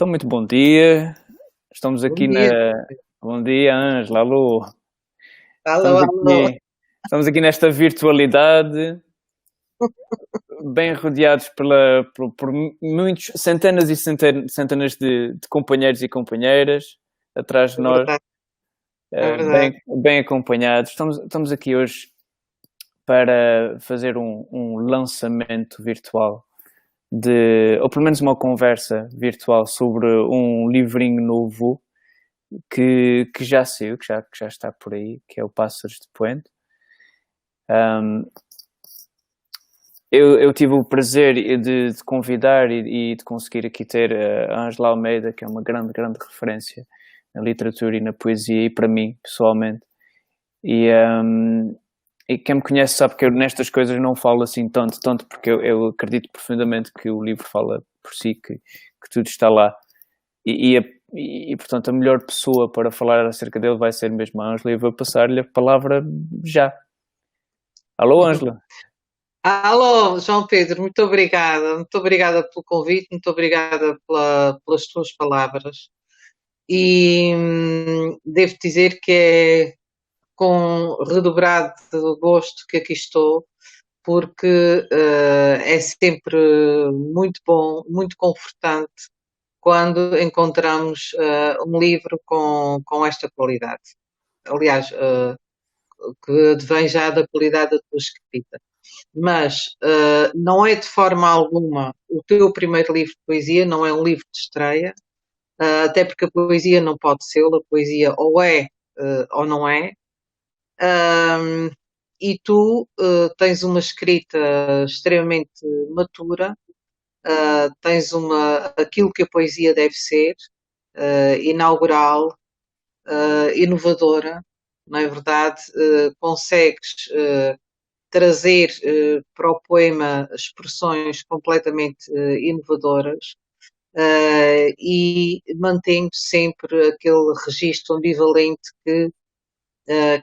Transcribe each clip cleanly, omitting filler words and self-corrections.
Então, muito bom dia. Estamos Bom aqui dia. na. Bom dia, Ângela. Alô. Alô, Estamos alô. aqui, estamos aqui nesta virtualidade, bem rodeados por muitos, centenas e centenas de companheiros e companheiras atrás de É nós, verdade, é verdade. bem acompanhados. Estamos aqui hoje para fazer um lançamento virtual ou pelo menos uma conversa virtual sobre um livrinho novo que já saiu, que já está por aí, que é o Pássaros de Poente. Eu tive o prazer de convidar e de conseguir aqui ter a Ângela Almeida, que é uma grande referência na literatura e na poesia, e para mim, pessoalmente. E quem me conhece sabe que eu nestas coisas não falo assim tanto porque eu acredito profundamente que o livro fala por si, que tudo está lá. Portanto, a melhor pessoa para falar acerca dele vai ser mesmo a Ângela, e eu vou passar-lhe a palavra já. Alô, Ângela? Alô, João Pedro, muito obrigada. Muito obrigada pelo convite, muito obrigada pelas tuas palavras. E devo dizer que é com redobrado gosto que aqui estou, porque é sempre muito bom, muito confortante quando encontramos um livro com esta qualidade. Aliás, que advém já da qualidade da tua escrita. Mas não é de forma alguma o teu primeiro livro de poesia, não é um livro de estreia, até porque a poesia não pode ser, a poesia ou é ou não é. E tu tens uma escrita extremamente matura, tens aquilo que a poesia deve ser, inaugural, inovadora, não é verdade? Consegues trazer para o poema expressões completamente inovadoras e mantendo sempre aquele registro ambivalente que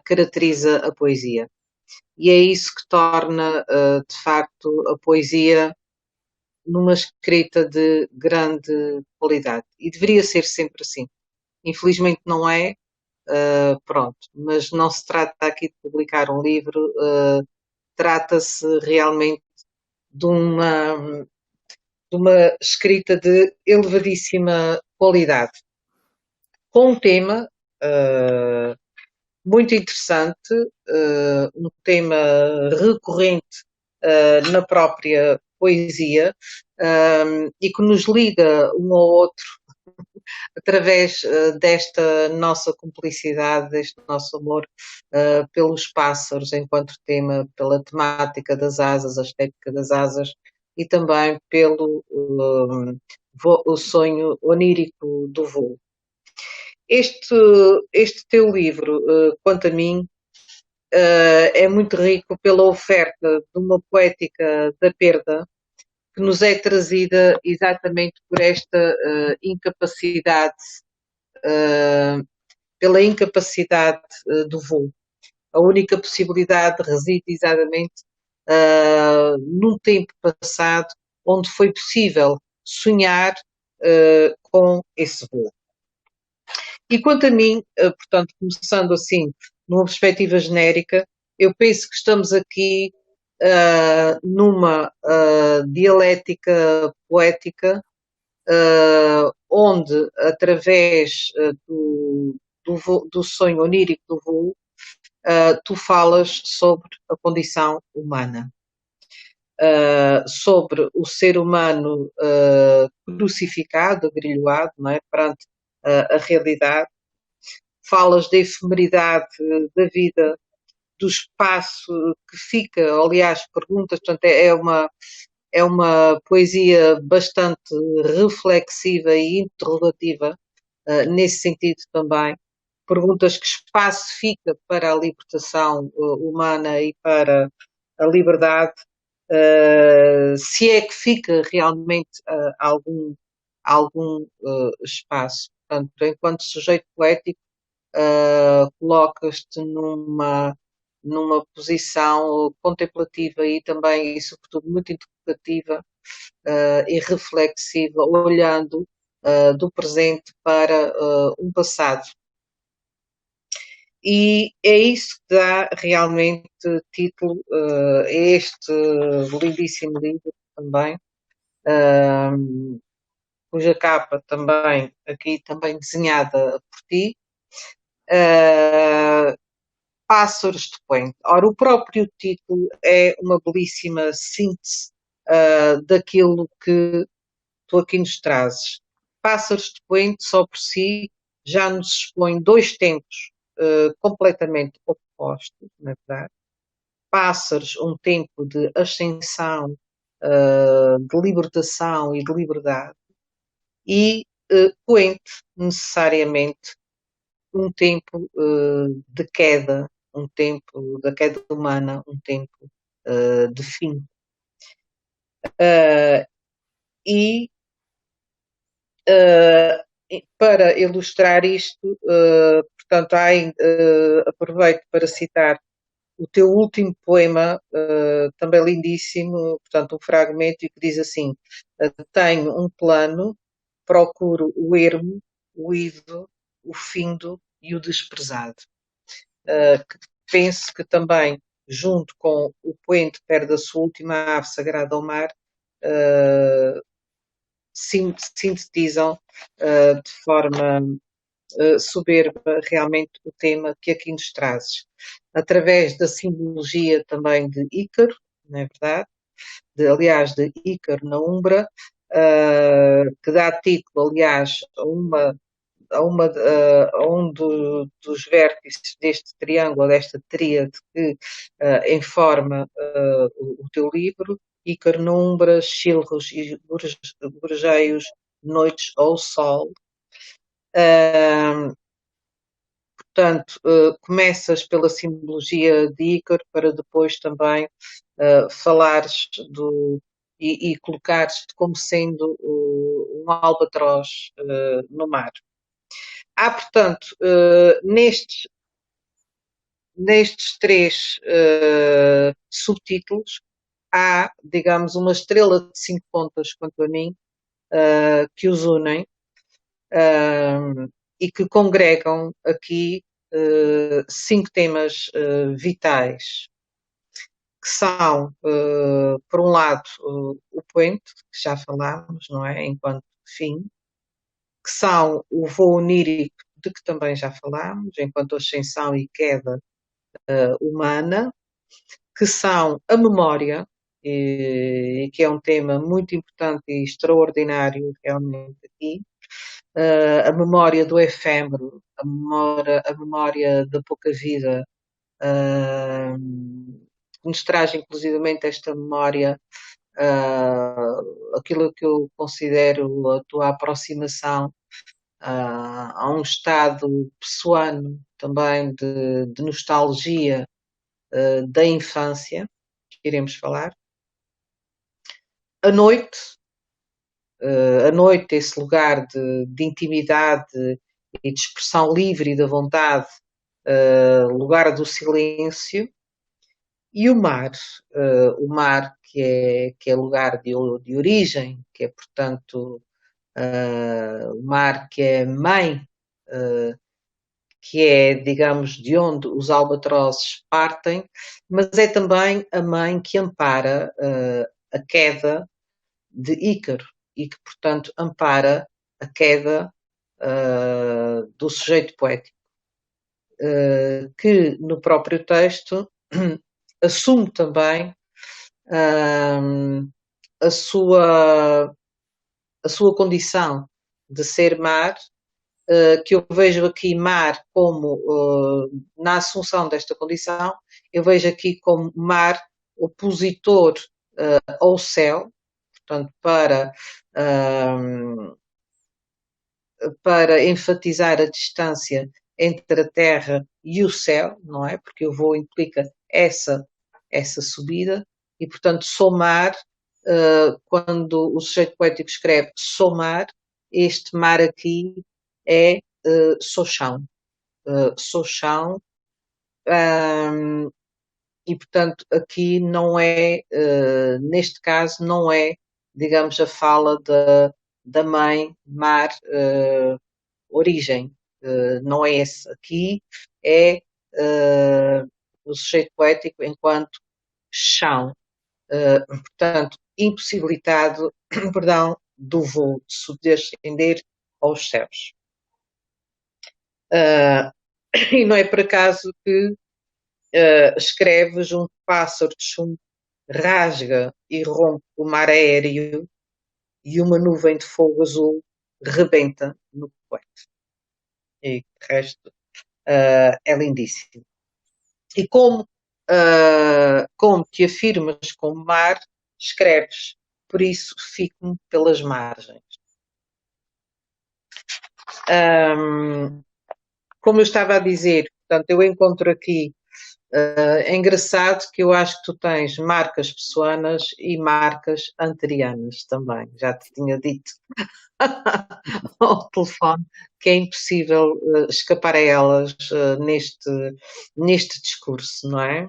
caracteriza a poesia. E é isso que torna, de facto, a poesia numa escrita de grande qualidade. E deveria ser sempre assim. Infelizmente não é, pronto, mas não se trata aqui de publicar um livro, trata-se realmente de uma escrita de elevadíssima qualidade, com um tema muito interessante, um tema recorrente na própria poesia e que nos liga um ao outro através desta nossa cumplicidade, deste nosso amor pelos pássaros enquanto tema, pela temática das asas, a estética das asas e também pelo o sonho onírico do voo. Este teu livro, quanto a mim, é muito rico pela oferta de uma poética da perda que nos é trazida exatamente por esta incapacidade, uh, pela incapacidade do voo. A única possibilidade reside exatamente num tempo passado onde foi possível sonhar com esse voo. E quanto a mim, portanto, começando assim, numa perspectiva genérica, eu penso que estamos aqui numa dialética poética onde, através do sonho onírico do voo, tu falas sobre a condição humana, sobre o ser humano crucificado, agrilhoado, não é, perante a realidade. Falas da efemeridade da vida, do espaço que fica, aliás, perguntas, portanto, é uma poesia bastante reflexiva e interrogativa, nesse sentido também. Perguntas que espaço fica para a libertação humana e para a liberdade, se é que fica realmente algum espaço. Portanto, enquanto sujeito poético, colocas-te numa posição contemplativa e também, e sobretudo, muito interpretativa e reflexiva, olhando do presente para um passado. E é isso que dá realmente título a este lindíssimo livro também, cuja capa também, aqui também desenhada por ti, Pássaros de Poente. Ora, o próprio título é uma belíssima síntese daquilo que tu aqui nos trazes. Pássaros de Poente, só por si, já nos expõe dois tempos completamente opostos, na verdade. Pássaros, um tempo de ascensão, de libertação e de liberdade, e Poente, necessariamente, um tempo de queda, um tempo da queda humana, um tempo de fim. E para ilustrar isto, portanto, aproveito para citar o teu último poema, também lindíssimo, portanto, um fragmento que diz assim: tenho um plano, procuro o ermo, o ido, o findo e o desprezado. Que penso que também, junto com o poente perde a sua última ave sagrada ao mar, sintetizam de forma soberba realmente o tema que aqui nos trazes. Através da simbologia também de Ícaro, não é verdade? Aliás, de Ícaro na Umbra, que dá título, aliás, a um dos vértices deste triângulo, desta tríade que informa o teu livro, Ícaro na Umbra, Chilros e Gorjeios, Noites ao Sol. Portanto, começas pela simbologia de Ícaro para depois também falares e colocares-te como sendo um albatroz no mar. Há, portanto, nestes três subtítulos, há, digamos, uma estrela de 5 pontas, quanto a mim, que os unem e que congregam aqui 5 temas vitais, que são, por um lado, o poente, que já falámos, não é? Enquanto fim, que são o voo onírico, de que também já falámos, enquanto ascensão e queda humana, que são a memória, e que é um tema muito importante e extraordinário realmente aqui, a memória do efêmero, a memória da pouca vida, que nos traz inclusivamente esta memória, aquilo que eu considero a tua aproximação a um estado pessoano também de nostalgia da infância, que iremos falar. A noite, esse lugar de intimidade e de expressão livre e da vontade, lugar do silêncio. E o mar que é lugar de origem, que é, portanto, o mar que é mãe, que é, digamos, de onde os albatrozes partem, mas é também a mãe que ampara a queda de Ícaro e que, portanto, ampara a queda do sujeito poético, que no próprio texto assume também a sua condição de ser mar, que eu vejo aqui mar como, na assunção desta condição, eu vejo aqui como mar opositor ao céu, portanto, para enfatizar a distância entre a terra e o céu, não é? Porque o voo implica essa subida, e, portanto, somar, quando o sujeito poético escreve somar, este mar aqui é sou chão. Sou chão, e, portanto, aqui não é, neste caso, não é, digamos, a fala da mãe, mar, origem. Não é esse. Aqui é o sujeito poético enquanto chão. Portanto, impossibilitado, perdão, do voo, de se ascender aos céus. E não é por acaso que escreves um pássaro de chumbo rasga e rompe o mar aéreo e uma nuvem de fogo azul rebenta no poeta. E o resto é lindíssimo. E como te afirmas com o mar, escreves, por isso fico-me pelas margens. Como eu estava a dizer, portanto, eu encontro aqui, é engraçado que eu acho que tu tens marcas pessoanas e marcas anterianas também, já te tinha dito ao telefone que é impossível escapar a elas neste discurso, não é?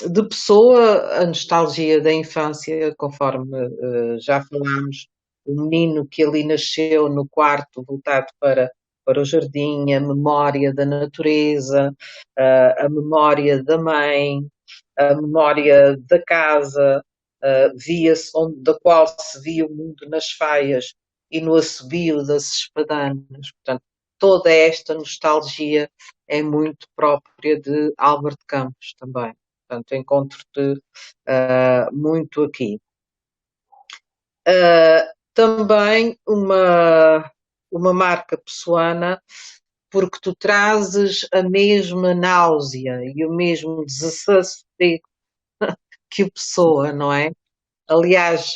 De pessoa, a nostalgia da infância, conforme já falámos, o menino que ali nasceu no quarto, voltado para o jardim, a memória da natureza, a memória da mãe, a memória da casa, via-se da qual se via o mundo nas faias e no assobio das espadanas. Portanto, toda esta nostalgia é muito própria de Álvaro de Campos também. Portanto, encontro-te muito aqui. Também uma marca pessoana, porque tu trazes a mesma náusea e o mesmo desassossego que o Pessoa, não é? Aliás,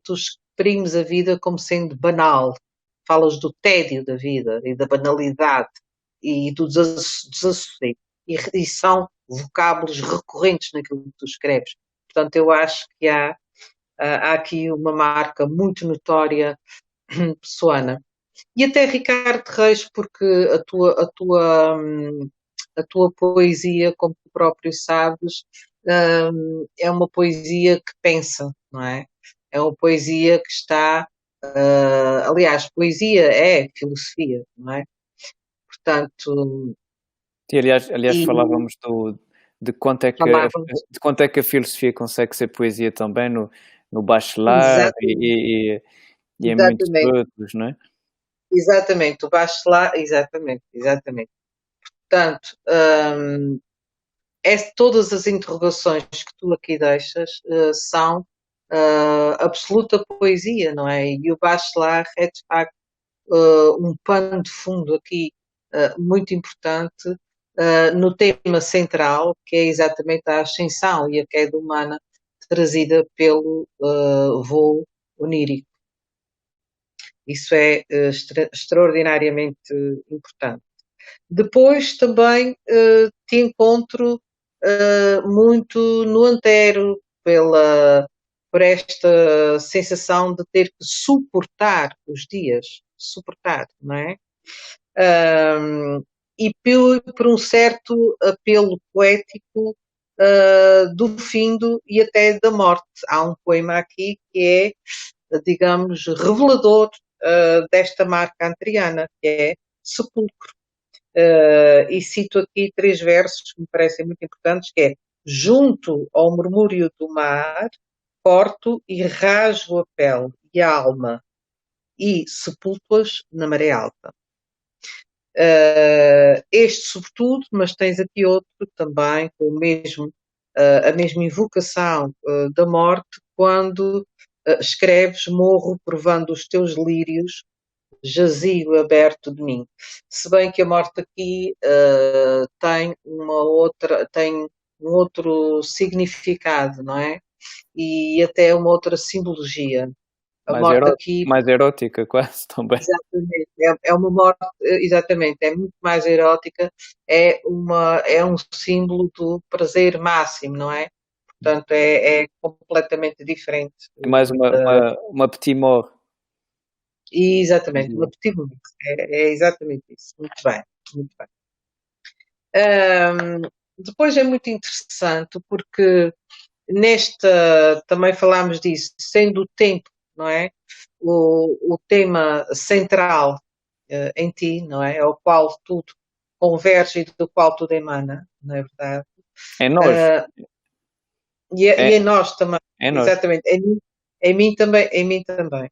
tu exprimes a vida como sendo banal. Falas do tédio da vida e da banalidade e do desassossego. E são vocábulos recorrentes naquilo que tu escreves. Portanto, eu acho que há aqui uma marca muito notória pessoana. E até Ricardo Reis, porque a tua poesia, como tu próprio sabes, é uma poesia que pensa, não é? É uma poesia que está. Aliás, poesia é filosofia, não é? Portanto. E aliás E falávamos falávamos. de quanto é que a filosofia consegue ser poesia também no Bachelard Exatamente, e em muitos exatamente, outros, não é? exatamente. O Bachelard, exatamente, exatamente. Portanto, todas as interrogações que tu aqui deixas são absoluta poesia, não é? E o Bachelard é, de facto, um pano de fundo aqui muito importante no tema central, que é exatamente a ascensão e a queda humana trazida pelo voo onírico. Isso é extraordinariamente importante. Depois também te encontro muito no Antero, por esta sensação de ter que suportar os dias, suportar, não é? E por um certo apelo poético do findo e até da morte. Há um poema aqui que é, digamos, revelador desta marca antriana, que é Sepulcro. E cito aqui 3 versos que me parecem muito importantes, que é: junto ao murmúrio do mar, corto e rasgo a pele e a alma, e sepulto-as na maré alta. Este sobretudo, mas tens aqui outro também, com a mesma invocação da morte, quando escreves: morro provando os teus lírios, jazigo aberto de mim. Se bem que a morte aqui tem um outro significado, não é? E até uma outra simbologia. A Mais morte aqui, mais erótica quase também. exatamente, é uma morte, exatamente, é muito mais erótica, é um símbolo do prazer máximo, não é? Portanto, é completamente diferente. É mais uma petit mort, Exatamente, uma dizia. petit moment. É exatamente isso. Muito bem, muito bem. Depois é muito interessante porque também falámos disso, sendo o tempo, não é? O tema central em ti, não é? Ao qual tudo converge e do qual tudo emana, não é verdade? É nós. Uh, e É, em nós também, é nós. exatamente, em mim também, em mim também.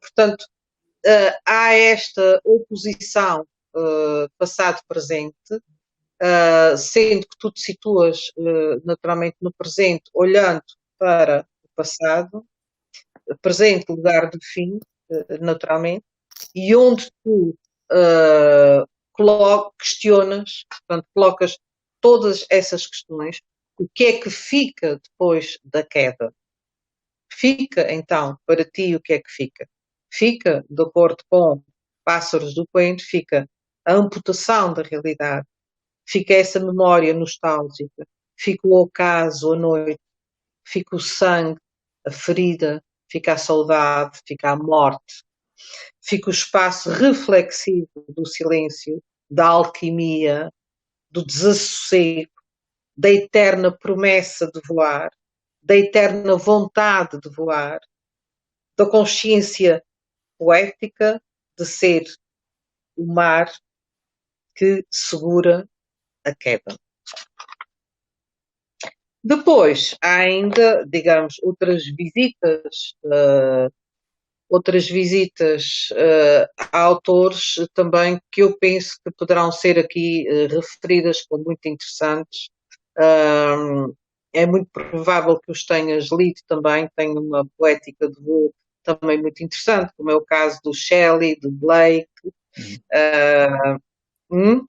Portanto, há esta oposição passado-presente, sendo que tu te situas naturalmente no presente, olhando para o passado, presente lugar do fim, naturalmente, e onde tu questionas, portanto, colocas todas essas questões, o que é que fica depois da queda? Fica, então, para ti, o que é que fica? Fica, de acordo com Pássaros do Coentro, fica a amputação da realidade, fica essa memória nostálgica, fica o ocaso, a noite, fica o sangue, a ferida, fica a saudade, fica a morte, fica o espaço reflexivo do silêncio, da alquimia, do desassossego, da eterna promessa de voar, da eterna vontade de voar, da consciência poética de ser o mar que segura a queda. Depois, há ainda, digamos, outras visitas a autores também que eu penso que poderão ser aqui referidas como muito interessantes. É muito provável que os tenhas lido também, tem uma poética de voo também muito interessante, como é o caso do Shelley, do Blake. Hum?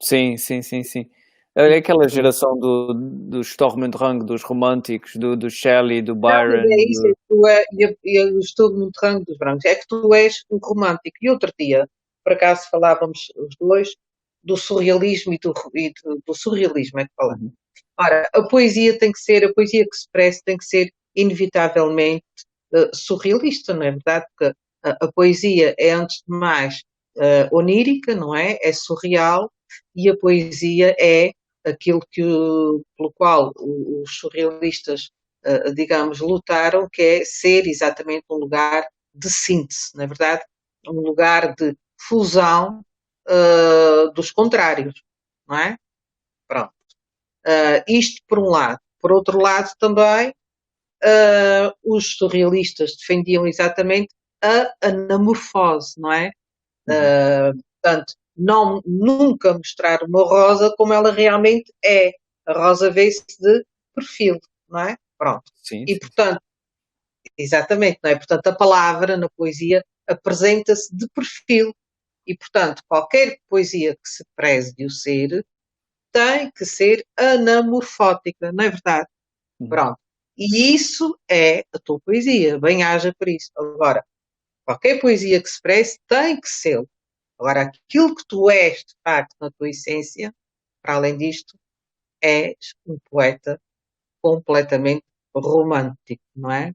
Sim, sim, sim, sim. É aquela geração do Stormendrang, dos românticos, do Shelley, do Não, mas Byron. é isso, eu estou no terreno dos brancos. É que tu és um romântico. E outro dia, por acaso, falávamos os dois do surrealismo do surrealismo, é que falamos. Uhum. Ora, a poesia que se expressa tem que ser inevitavelmente surrealista, não é verdade? Porque a poesia é, antes de mais, onírica, não é? É surreal, e a poesia é aquilo pelo qual os surrealistas, digamos, lutaram, que é ser exatamente um lugar de síntese, não é verdade? Um lugar de fusão dos contrários, não é? Pronto. Isto por um lado. Por outro lado, também, os surrealistas defendiam exatamente a anamorfose, não é? Uhum. Portanto, nunca mostrar uma rosa como ela realmente é. A rosa vê-se de perfil, não é? Pronto. Sim, E, sim, sim. portanto, exatamente, não é? Portanto, a palavra na poesia apresenta-se de perfil. E, portanto, qualquer poesia que se preze de o ser tem que ser anamorfótica, não é verdade? Uhum. Pronto. E isso é a tua poesia. Bem-haja por isso. Agora, qualquer poesia que se expresse tem que ser. Agora, aquilo que tu és, de facto, na tua essência, para além disto, és um poeta completamente romântico, não é?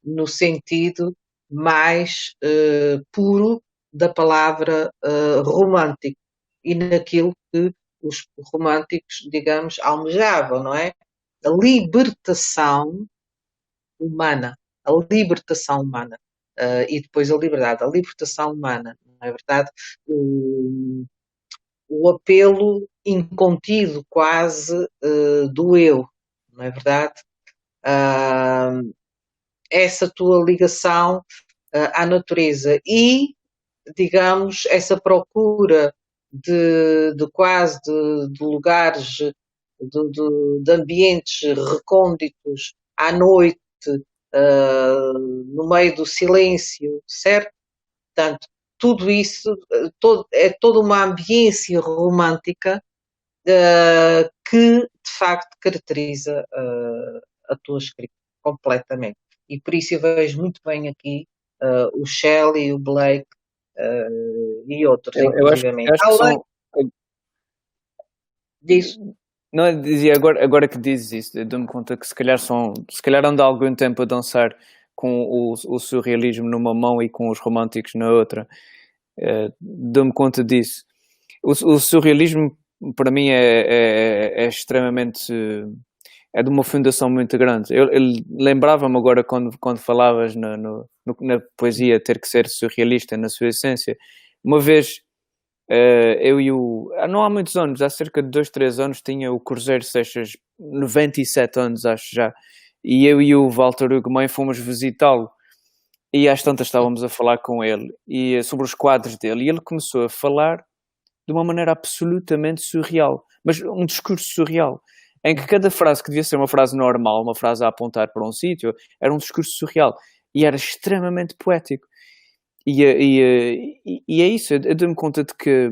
No sentido mais puro da palavra romântico e naquilo que os românticos, digamos, almejavam, não é? A libertação humana, a libertação humana. E depois a liberdade, a libertação humana, não é verdade? O apelo incontido quase do eu, não é verdade? Uh, essa tua ligação à natureza e, digamos, essa procura de quase de lugares, de ambientes recônditos à noite, no meio do silêncio, certo? Portanto, tudo isso é toda uma ambiência romântica que de facto caracteriza a tua escrita completamente. E por isso eu vejo muito bem aqui o Shelley, o Blake e outros, Eu inclusivamente. acho que Além são. disso, Não, eu dizia, agora que dizes isso, eu dou-me conta que se calhar ando há algum tempo a dançar com o surrealismo numa mão e com os românticos na outra. Dou-me conta disso. O surrealismo, para mim, é extremamente é de uma fundação muito grande. Eu lembrava-me agora quando falavas na poesia ter que ser surrealista na sua essência. Uma vez, eu e não há muitos anos, há cerca de 2, 3 anos, tinha o Cruzeiro Seixas, 97 anos, acho já, e eu e o Walter Ugumem fomos visitá-lo. E às tantas estávamos a falar com ele e sobre os quadros dele, e ele começou a falar de uma maneira absolutamente surreal, mas um discurso surreal, em que cada frase que devia ser uma frase normal, uma frase a apontar para um sítio, era um discurso surreal e era extremamente poético. E é isso, eu dou-me conta de que,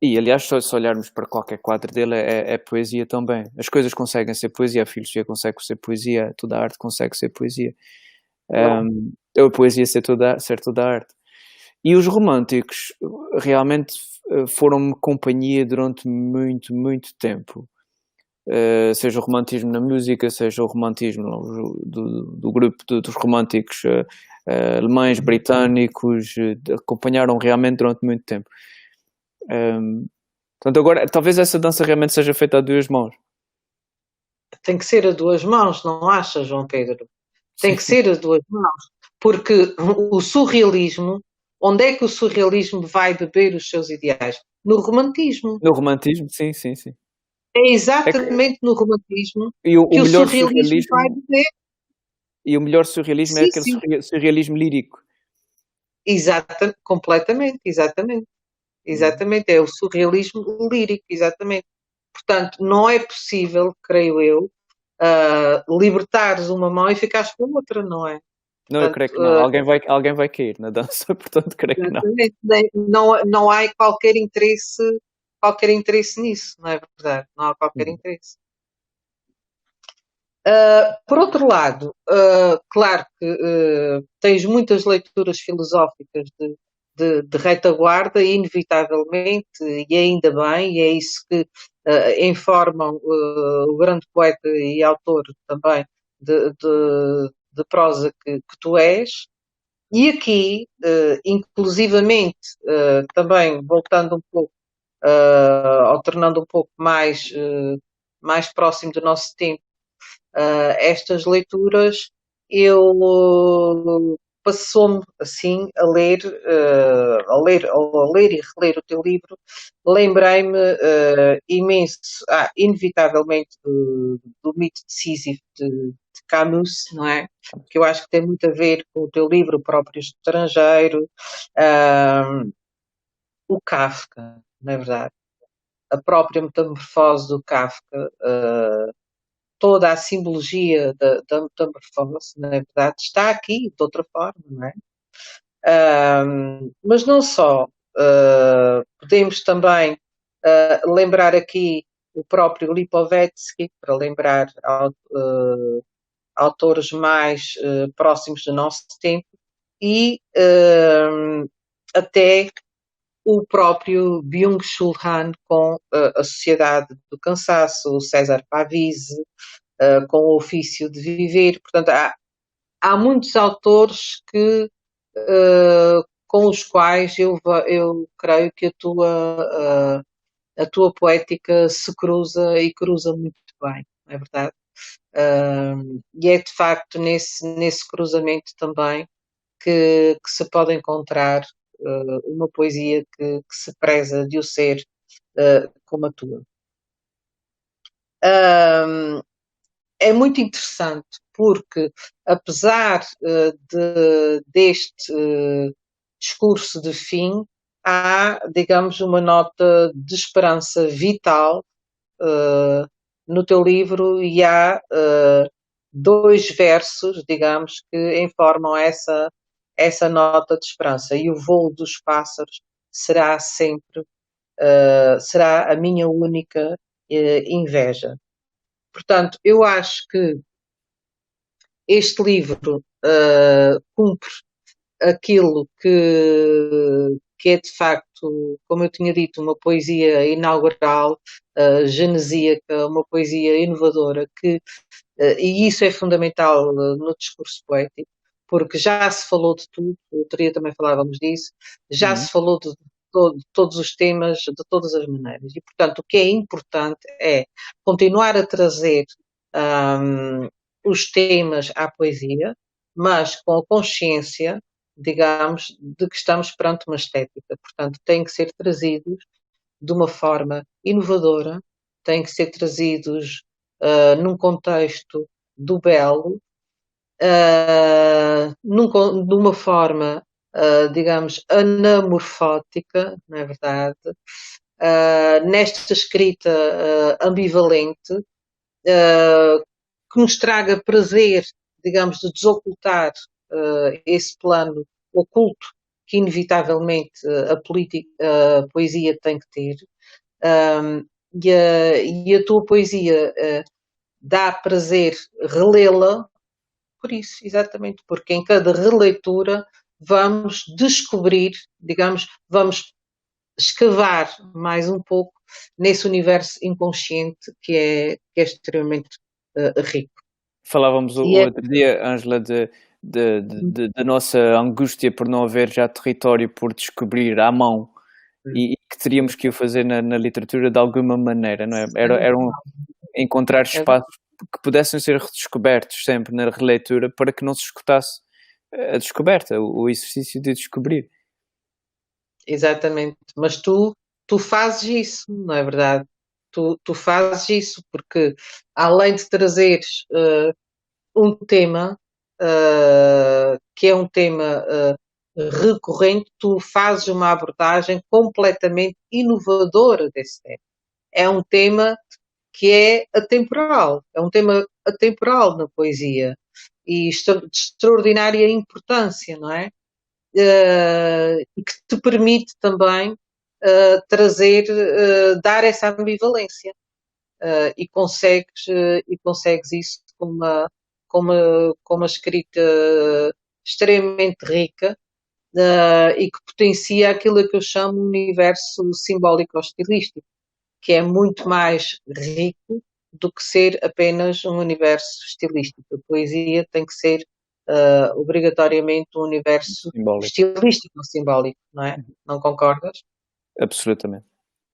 e aliás, se olharmos para qualquer quadro dele, é poesia também. As coisas conseguem ser poesia, a filosofia consegue ser poesia, toda a arte consegue ser poesia. A poesia ser toda a arte. E os românticos realmente foram-me companhia durante muito, muito tempo. Seja o romantismo na música, seja o romantismo do grupo dos românticos alemães, britânicos, acompanharam realmente durante muito tempo. Portanto, agora, talvez essa dança realmente seja feita a duas mãos. Tem que ser a duas mãos, não achas, João Pedro? Tem que ser a duas mãos. Porque o surrealismo, onde é que o surrealismo vai beber os seus ideais? No romantismo. No romantismo, sim, sim, sim. É exatamente no romantismo E o que o melhor surrealismo vai beber. E o melhor surrealismo é Sim, aquele sim. surrealismo lírico. Completamente, exatamente. Exatamente, é o surrealismo lírico, exatamente. Portanto, não é possível, creio eu, libertares uma mão e ficares com outra, não é? Não, eu Portanto, creio que não. Alguém vai cair na dança, portanto, creio que não. exatamente. Não há qualquer interesse nisso, não é verdade? Não há qualquer interesse. Por outro lado, claro que tens muitas leituras filosóficas de retaguarda, inevitavelmente, e ainda bem, e é isso que informam o grande poeta e autor também de prosa que tu és. E aqui, inclusivamente, também voltando um pouco, ou tornando um pouco mais próximo do nosso tempo, estas leituras, eu passou-me assim a ler e reler o teu livro, lembrei-me imenso, inevitavelmente do mito de Sísifo de Camus, não é? Que eu acho que tem muito a ver com o teu livro, O Próprio Estrangeiro, o Kafka, não é verdade? A própria metamorfose do Kafka, toda a simbologia da metamorfose, na verdade, está aqui de outra forma, não é? Mas não só, podemos também lembrar aqui o próprio Lipovetsky, para lembrar autores mais próximos do nosso tempo, e até o próprio Byung-Chul Han com a Sociedade do Cansaço, o César Pavese, com o Ofício de Viver. Portanto, há muitos autores com os quais eu creio que a tua poética se cruza e cruza muito bem, não é verdade? E é de facto nesse cruzamento também que se pode encontrar uma poesia que se preza de o ser como a tua. É muito interessante porque, apesar deste discurso de fim, há, digamos, uma nota de esperança vital no teu livro e há dois versos, digamos, que informam essa nota de esperança. E o voo dos pássaros será sempre, será a minha única inveja. Portanto, eu acho que este livro cumpre aquilo que é de facto, como eu tinha dito, uma poesia inaugural, genesíaca, uma poesia inovadora, e isso é fundamental no discurso poético, porque já se falou de tudo, outro dia também falávamos disso, já se falou de todos os temas, de todas as maneiras, e portanto o que é importante é continuar a trazer os temas à poesia, mas com a consciência, digamos, de que estamos perante uma estética. Portanto, têm que ser trazidos de uma forma inovadora, têm que ser trazidos num contexto do belo, de uma forma, digamos, anamorfótica, não é verdade? Nesta escrita ambivalente, que nos traga prazer, digamos, de desocultar esse plano oculto que inevitavelmente a poesia tem que ter. E a tua poesia dá prazer relê-la por isso, exatamente, porque em cada releitura vamos descobrir, digamos, vamos escavar mais um pouco nesse universo inconsciente que é extremamente rico. Falávamos o E é, outro dia, Ângela, da nossa angústia por não haver já território por descobrir à mão e que teríamos que o fazer na literatura de alguma maneira, não é? Era encontrar espaços que pudessem ser redescobertos sempre na releitura para que não se escutasse a descoberta, o exercício de descobrir. exatamente, mas tu fazes isso, não é verdade? Tu fazes isso porque além de trazeres um tema que é um tema recorrente, tu fazes uma abordagem completamente inovadora desse tema. É um tema que é atemporal, é um tema atemporal na poesia e de extraordinária importância, não é? E que te permite também trazer, dar essa ambivalência e consegues isso com uma escrita extremamente rica e que potencia aquilo que eu chamo um universo simbólico-estilístico, que é muito mais rico do que ser apenas um universo estilístico. A poesia tem que ser obrigatoriamente um universo Simbólico. estilístico ou simbólico, não é? Não concordas? Absolutamente.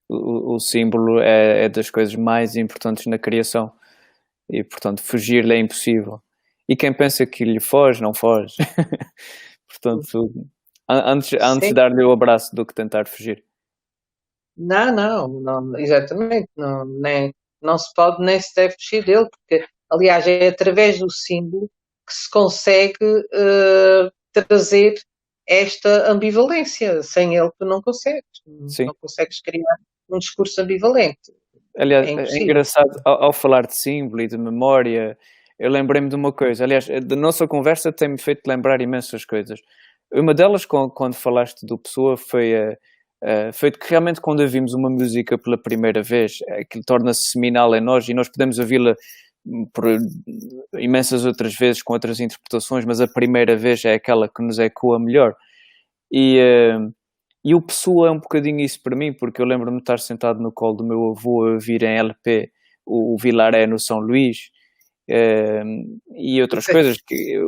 O símbolo é das coisas mais importantes na criação e, portanto, fugir-lhe é impossível. E quem pensa que lhe foge, não foge. Portanto, antes Sim. dar-lhe o abraço do que tentar fugir. Não, exatamente. Não se pode nem se deve fugir dele, porque, aliás, é através do símbolo que se consegue trazer esta ambivalência. Sem ele, tu não consegues. Sim. Não consegues criar um discurso ambivalente. Aliás, É é impossível. engraçado, ao falar de símbolo e de memória, eu lembrei-me de uma coisa. Aliás, da nossa conversa tem-me feito lembrar imensas coisas. Uma delas, quando falaste do Pessoa, foi de que realmente quando ouvimos uma música pela primeira vez, aquilo torna-se seminal em nós e nós podemos ouvi-la por imensas outras vezes com outras interpretações, mas a primeira vez é aquela que nos ecoa melhor. E o Pessoa é um bocadinho isso para mim, porque eu lembro-me de estar sentado no colo do meu avô a ouvir em LP o Vilaré no São Luís e outras coisas,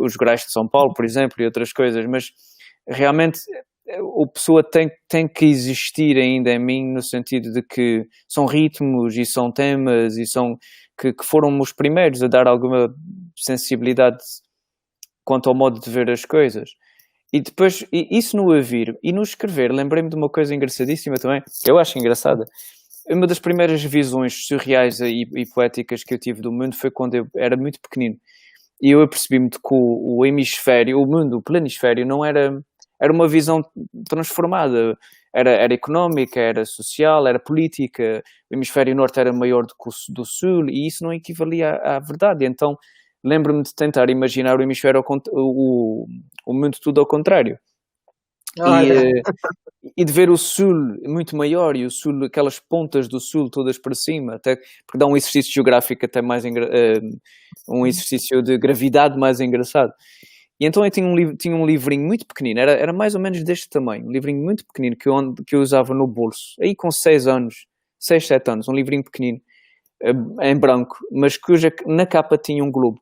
os Grais de São Paulo, por exemplo, e outras coisas, mas realmente o Pessoa tem que existir ainda em mim no sentido de que são ritmos e são temas e são que foram os primeiros a dar alguma sensibilidade quanto ao modo de ver as coisas. E depois, isso no ouvir e no escrever, lembrei-me de uma coisa engraçadíssima também, que eu acho engraçada. Uma das primeiras visões surreais e poéticas que eu tive do mundo foi quando eu era muito pequenino. E eu apercebi-me de que o hemisfério, o mundo, o planisfério, não era uma visão transformada. Era económica, era social, era política. O hemisfério norte era maior do que o do sul e isso não equivalia à verdade. Então, lembro-me de tentar imaginar o hemisfério, o mundo tudo ao contrário. E de ver o sul muito maior e o sul, aquelas pontas do sul todas para cima, até porque dá um exercício geográfico até mais um exercício de gravidade mais engraçado. E então eu tinha um livrinho muito pequenino, era mais ou menos deste tamanho, um livrinho muito pequenino que eu usava no bolso, aí com 6 anos, 6, 7 anos, um livrinho pequenino, em branco, mas cuja na capa tinha um globo.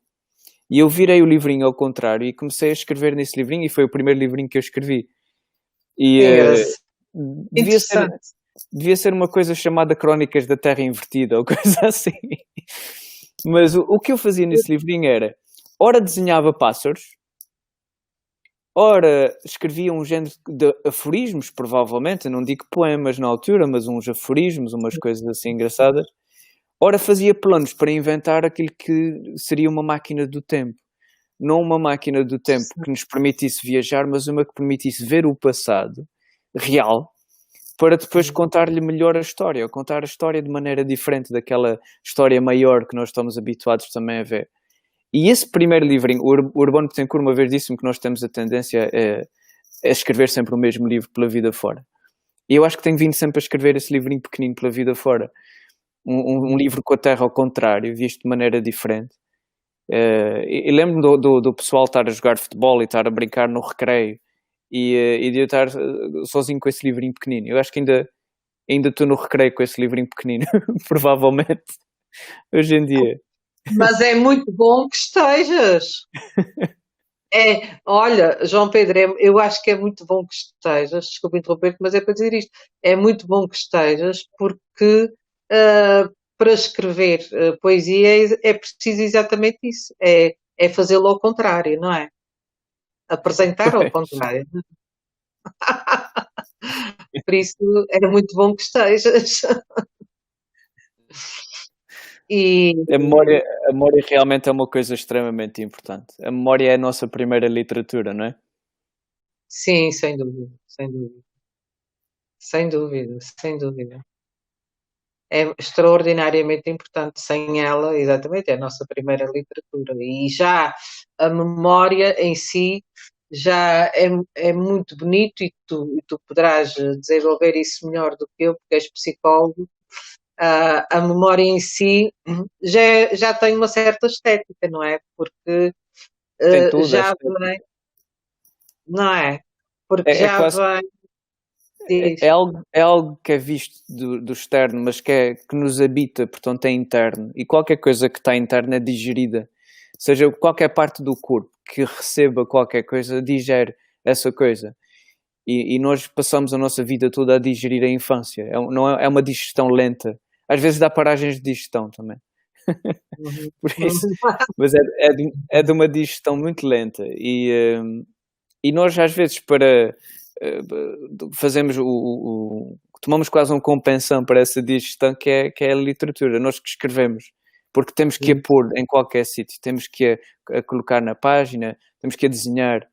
E eu virei o livrinho ao contrário e comecei a escrever nesse livrinho e foi o primeiro livrinho que eu escrevi. E devia ser uma coisa chamada Crónicas da Terra Invertida ou coisa assim. Mas o que eu fazia nesse livrinho era, ora desenhava pássaros, ora escrevia um género de aforismos, provavelmente, eu não digo poemas na altura, mas uns aforismos, umas coisas assim engraçadas. Ora fazia planos para inventar aquilo que seria uma máquina do tempo. Não uma máquina do tempo que nos permitisse viajar, mas uma que permitisse ver o passado real, para depois contar-lhe melhor a história, ou contar a história de maneira diferente daquela história maior que nós estamos habituados também a ver. E esse primeiro livrinho, o Urbano Betancourt uma vez disse-me que nós temos a tendência a escrever sempre o mesmo livro pela vida fora. E eu acho que tenho vindo sempre a escrever esse livrinho pequenino pela vida fora. Um livro com a Terra ao contrário, visto de maneira diferente. E lembro-me do pessoal estar a jogar futebol e estar a brincar no recreio e de eu estar sozinho com esse livrinho pequenino. Eu acho que ainda estou no recreio com esse livrinho pequenino, provavelmente, hoje em dia. Mas é muito bom que estejas. Olha, João Pedro, eu acho que é muito bom que estejas, desculpa interromper-te, mas é para dizer isto, é muito bom que estejas porque para escrever poesia é preciso exatamente isso, é fazê-lo ao contrário, não é? Apresentar ao contrário. Por isso era muito bom que estejas. E A memória realmente é uma coisa extremamente importante. A memória é a nossa primeira literatura, não é? sim, sem dúvida, sem dúvida. Sem dúvida, sem dúvida. É extraordinariamente importante. Sem ela, exatamente, é a nossa primeira literatura. E já a memória em si já é muito bonito e tu poderás desenvolver isso melhor do que eu, porque és psicólogo. A memória em si já tem uma certa estética, não é? Porque Tem tudo, já vem, não é? Porque é já quase. vem, diz. É algo que é visto do externo, mas que nos habita, portanto é interno. E qualquer coisa que está interna é digerida. Seja qualquer parte do corpo que receba qualquer coisa, digere essa coisa. E nós passamos a nossa vida toda a digerir a infância. É uma digestão lenta. Às vezes dá paragens de digestão também. Uhum. Por isso, mas é de uma digestão muito lenta. E nós às vezes fazemos tomamos quase um compensão para essa digestão que é a literatura, nós que escrevemos, porque temos que a pôr em qualquer sítio, temos que a colocar na página, temos que a desenhar.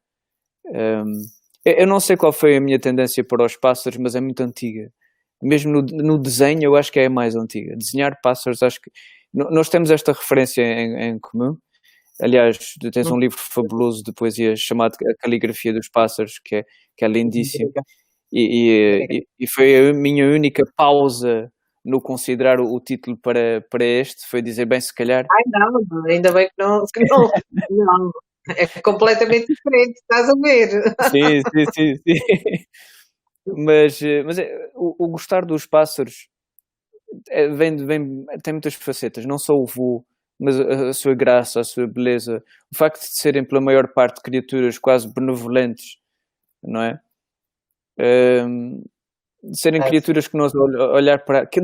Eu não sei qual foi a minha tendência para os pássaros, mas é muito antiga. Mesmo no desenho eu acho que é a mais antiga. Desenhar pássaros, acho que nós temos esta referência em comum. Aliás, tens um livro fabuloso de poesia chamado A Caligrafia dos Pássaros, que é lindíssimo. E foi a minha única pausa no considerar o título para este, foi dizer, bem, se calhar... Ai, não, ainda bem que não, não. É completamente diferente, estás a ver? Sim. Mas o gostar dos pássaros tem muitas facetas, não só o voo, mas a sua graça, a sua beleza, o facto de serem pela maior parte criaturas quase benevolentes, não é? De serem criaturas que nós olhar para, que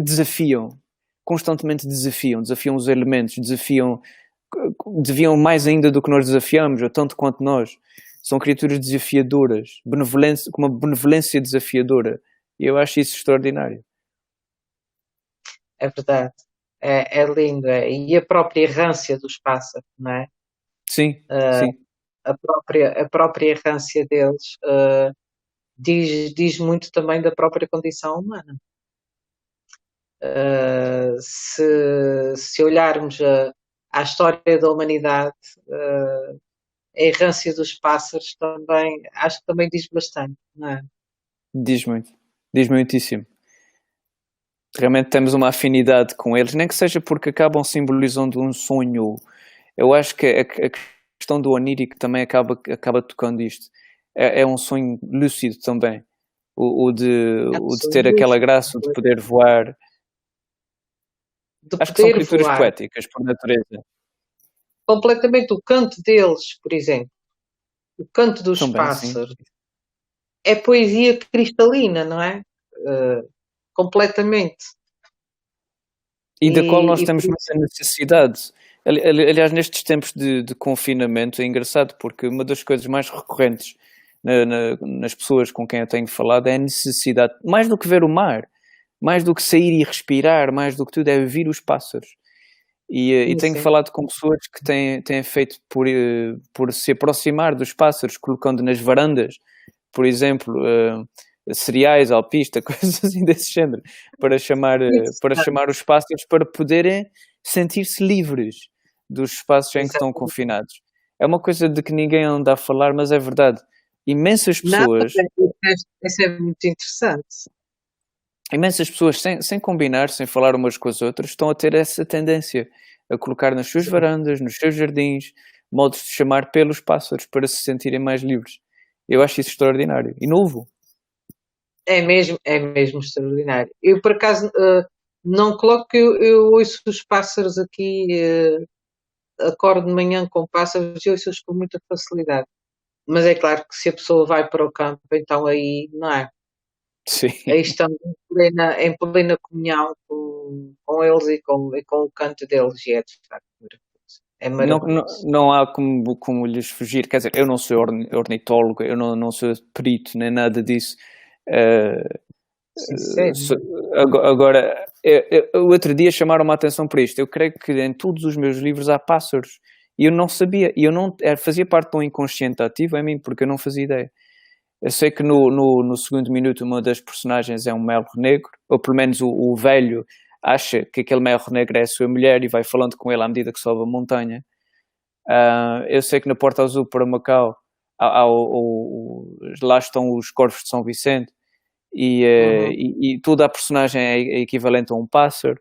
constantemente desafiam os elementos, desafiam mais ainda do que nós desafiamos, ou tanto quanto nós. São criaturas desafiadoras, com uma benevolência desafiadora, e eu acho isso extraordinário. É verdade, é lindo, e a própria errância dos pássaros, não é? Sim. A própria errância deles diz muito também da própria condição humana. Se olharmos à história da humanidade, a errância dos pássaros também, acho que também diz bastante, não é? Diz muitíssimo. Realmente temos uma afinidade com eles, nem que seja porque acabam simbolizando um sonho. Eu acho que a questão do onírico também acaba tocando isto. É um sonho lúcido também. O de ter aquela graça de poder voar. Acho que são criaturas poéticas, por natureza. Completamente. O canto deles, por exemplo, o canto dos também, pássaros, sim. É poesia cristalina, não é? Completamente. E da qual nós temos muita necessidade. Aliás, nestes tempos de confinamento é engraçado porque uma das coisas mais recorrentes nas pessoas com quem eu tenho falado é a necessidade, mais do que ver o mar, mais do que sair e respirar, mais do que tudo, é ouvir os pássaros. E tenho Sim. falado com pessoas que têm feito por se aproximar dos pássaros, colocando nas varandas, por exemplo, cereais, alpista, coisas assim desse género, para chamar os pássaros para poderem sentir-se livres dos espaços em que estão Exatamente. confinados. É uma coisa de que ninguém anda a falar, mas é verdade. Imensas Não, pessoas, isso é muito interessante. imensas pessoas, sem combinar, sem falar umas com as outras, estão a ter essa tendência a colocar nas suas varandas, nos seus jardins, modos de chamar pelos pássaros para se sentirem mais livres. Eu acho isso extraordinário e novo. É mesmo extraordinário. Eu, por acaso, não coloco que eu ouço os pássaros aqui, acordo de manhã com pássaros e ouço-os com muita facilidade. Mas é claro que se a pessoa vai para o campo, então aí, não é? Sim. Aí estamos em plena comunhão com eles e com o canto deles, e é de facto maravilhoso. É maravilhoso. Não há como lhes fugir. Quer dizer, eu não sou ornitólogo, eu não sou perito nem nada disso. Uh, Sincero. Agora, o outro dia chamaram-me a atenção para isto. Eu creio que em todos os meus livros há pássaros. E eu não sabia. E eu não fazia parte de um inconsciente ativo em mim, porque eu não fazia ideia. Eu sei que no segundo minuto uma das personagens é um melro negro, ou pelo menos o velho acha que aquele melro negro é a sua mulher e vai falando com ele à medida que sobe a montanha. Eu sei que na Porta Azul para Macau lá estão os corvos de São Vicente e toda a personagem é equivalente a um pássaro.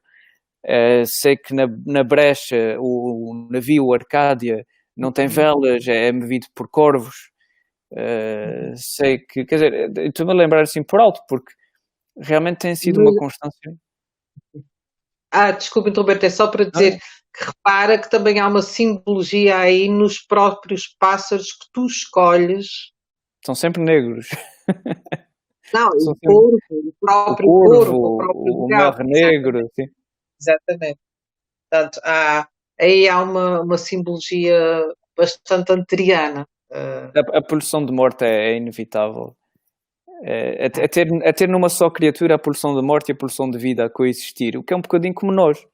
Sei que na Brecha o navio Arcádia não tem velas, é movido por corvos. Sei que, quer dizer, estou-me a lembrar assim por alto, porque realmente tem sido uma constância. Desculpa interromper, é só para dizer que repara que também há uma simbologia aí nos próprios pássaros que tu escolhes. São sempre negros. Não, São o sempre corvo, o próprio corvo, o próprio o galo. melro negro, assim. Exatamente. Portanto, aí há uma simbologia bastante anteriana. A pulsão de morte é inevitável. É ter numa só criatura a pulsão de morte e a pulsão de vida a coexistir, o que é um bocadinho como nós.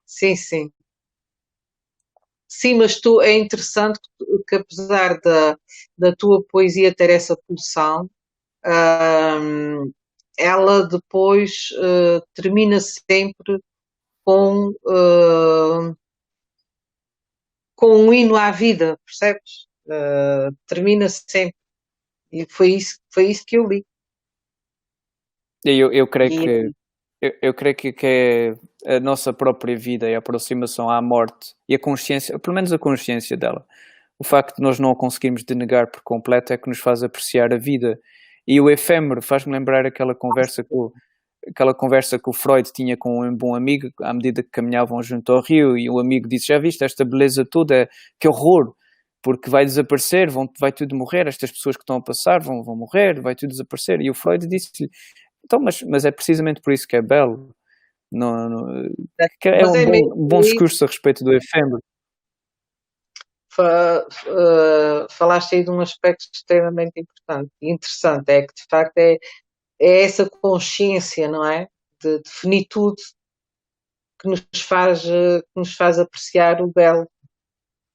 Sim, sim. Sim, mas é interessante que apesar da tua poesia ter essa pulsão, ela depois termina sempre com, com um hino à vida, percebes? Termina sempre. E foi isso que eu li. Eu creio E, que eu creio que é a nossa própria vida e a aproximação à morte e a consciência, pelo menos a consciência dela. O facto de nós não a conseguirmos denegar por completo é que nos faz apreciar a vida. E o efêmero faz-me lembrar aquela conversa que o Freud tinha com um bom amigo, à medida que caminhavam junto ao rio, e o amigo disse: já viste esta beleza toda? Que horror! Porque vai desaparecer, vai tudo morrer, estas pessoas que estão a passar vão morrer, vai tudo desaparecer. E o Freud disse-lhe: então, mas é precisamente por isso que é belo. Que é mas um é mesmo bom discurso a respeito do efêmero. falaste aí de um aspecto extremamente importante e interessante, é que de facto é essa consciência, não é? De finitude que nos faz apreciar o belo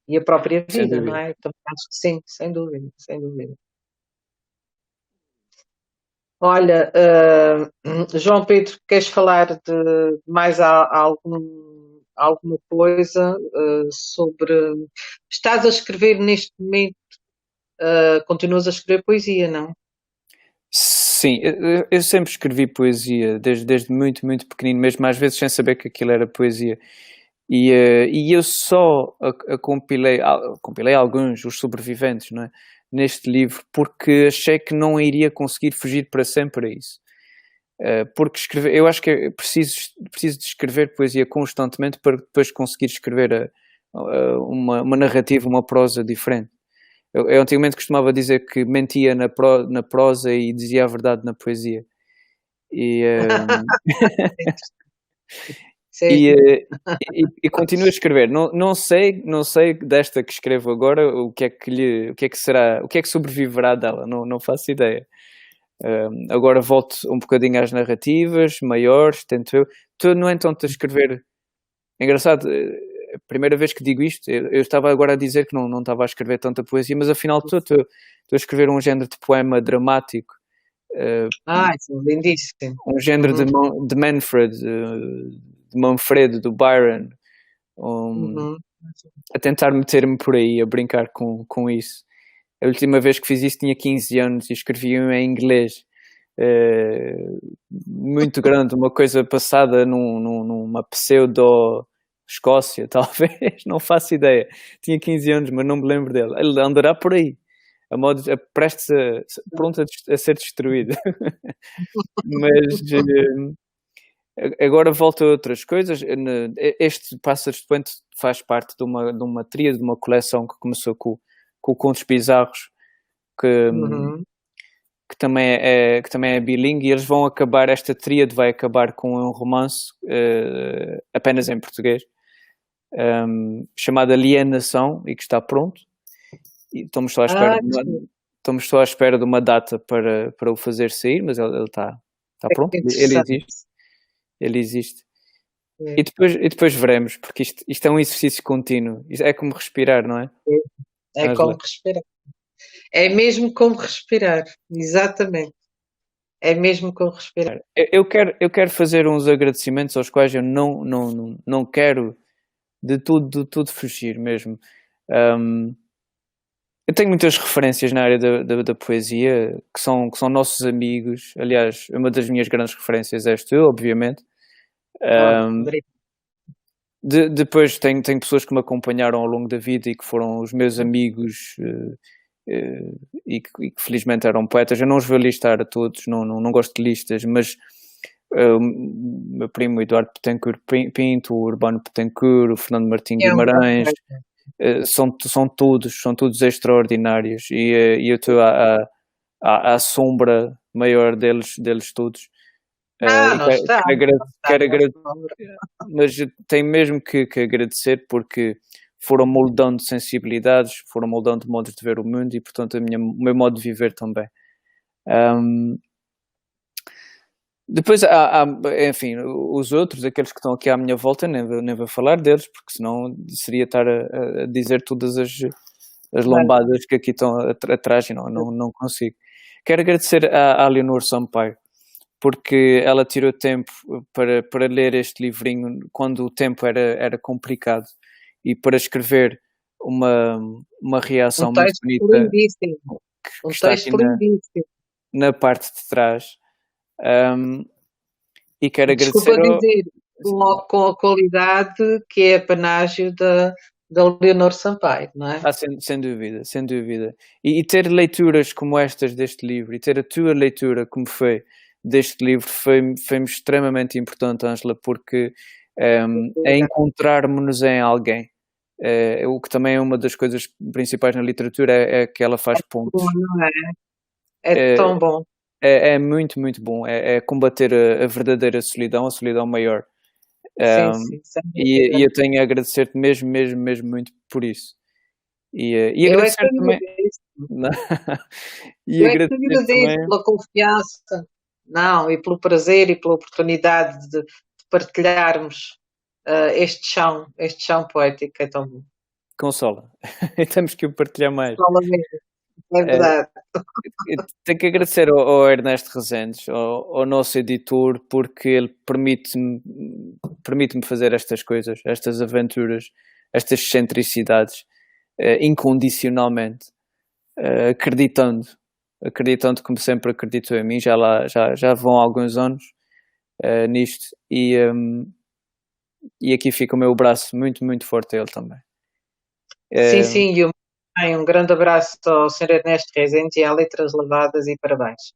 e a própria Sem vida, não dúvida. é? Também acho que sim, sem dúvida, sem dúvida. Olha, João Pedro, queres falar de mais alguma coisa sobre. Estás a escrever neste momento, continuas a escrever poesia, não? Sim, eu sempre escrevi poesia, desde muito, muito pequenino, mesmo às vezes sem saber que aquilo era poesia. E eu só compilei alguns, os sobreviventes, não é? Neste livro, porque achei que não iria conseguir fugir para sempre a isso. Porque eu acho que preciso de escrever poesia constantemente para depois conseguir escrever uma narrativa, uma prosa diferente. Eu antigamente costumava dizer que mentia na prosa e dizia a verdade na poesia. E, Sim. E continuo a escrever. Não sei desta que escrevo agora o que é que será, o que é que sobreviverá dela, não faço ideia. Agora volto um bocadinho às narrativas maiores, tento eu. Estou, no entanto, a escrever. É engraçado, a primeira vez que digo isto, eu estava agora a dizer que não estava a escrever tanta poesia, mas afinal estou a escrever um género de poema dramático, Isso é lindíssimo. um género Uhum, de Manfred, de Manfredo, do Byron, uhum. a tentar meter-me por aí, a brincar com isso. A última vez que fiz isso tinha 15 anos e escrevi em inglês. Muito grande, uma coisa passada numa pseudo Escócia, talvez, não faço ideia. Tinha 15 anos, mas não me lembro dele. Ele andará por aí, prestes pronto a ser destruído. Mas agora volto a outras coisas. Este Pássaros de Poente faz parte de uma tríade, de uma coleção que começou com Contos Bizarros, que, Uhum. que também é bilingue, e eles vão acabar, esta tríade vai acabar com um romance apenas em português, chamado Alienação, e que está pronto. E estamos só à espera de uma data para o fazer sair, mas ele está pronto, Que ele interessante. existe. Ele existe. É, E depois veremos, porque isto é um exercício contínuo. Isto é como respirar, não é, é Ângela? como respirar. É mesmo como respirar. Exatamente. É mesmo como respirar. Eu quero fazer uns agradecimentos aos quais eu não quero de tudo fugir mesmo. Um, eu tenho muitas referências na área da poesia, que são nossos amigos. Aliás, uma das minhas grandes referências és tu, obviamente. Um, Obrigada. depois tenho pessoas que me acompanharam ao longo da vida e que foram os meus amigos, e que felizmente eram poetas. Eu não os vou listar a todos, não gosto de listas, mas o meu primo Eduardo Betancourt Pinto, o Urbano Betancourt, o Fernando Martim É um grande Guimarães, poeta. são todos extraordinários, e eu estou à sombra maior deles todos. E Não está. Não está. quero Não agradecer, está. mas tenho mesmo que agradecer, porque foram moldando sensibilidades, foram moldando modos de ver o mundo e, portanto, o meu modo de viver também. Depois enfim, os outros, aqueles que estão aqui à minha volta, nem vou falar deles, porque senão seria estar a dizer todas as lombadas que aqui estão atrás, e não consigo. Quero agradecer à Leonor Sampaio, porque ela tirou tempo para ler este livrinho quando o tempo era complicado, e para escrever uma Um reação muito texto bonita lindíssimo. que Um está aqui texto lindíssimo. na parte de trás. E quero agradecer Desculpa dizer, com a qualidade que é apanágio da Leonor Sampaio, não é? sem dúvida, sem dúvida. E ter leituras como estas deste livro, e ter a tua leitura como foi deste livro, foi-me extremamente importante, Ângela, porque é Obrigada. encontrarmos-nos em alguém. O que também é uma das coisas principais na literatura, é que ela faz pontes. Não é? É É, tão bom. é muito, muito bom. É combater a verdadeira solidão, a solidão maior. Sim, Um, sim, sem e dúvida. eu tenho a agradecer-te mesmo, mesmo, mesmo muito por isso. E Eu é agradecer que também. agradeço. E Eu é que agradecer agradeço também. pela confiança, não, e pelo prazer e pela oportunidade de partilharmos este chão poético que é tão bom. Consola. Temos que o partilhar mais. Fala mesmo, é Eh, verdade. Tenho que agradecer ao Ernesto Resendes, ao nosso editor, porque ele permite-me fazer estas coisas, estas aventuras, estas excentricidades, incondicionalmente, acreditando como sempre acreditou em mim. Já vão alguns anos nisto, e aqui fica o meu braço muito, muito forte a ele também. Sim, sim, e um grande abraço ao Sr. Ernesto Rezende e à Letras Lavadas, e parabéns.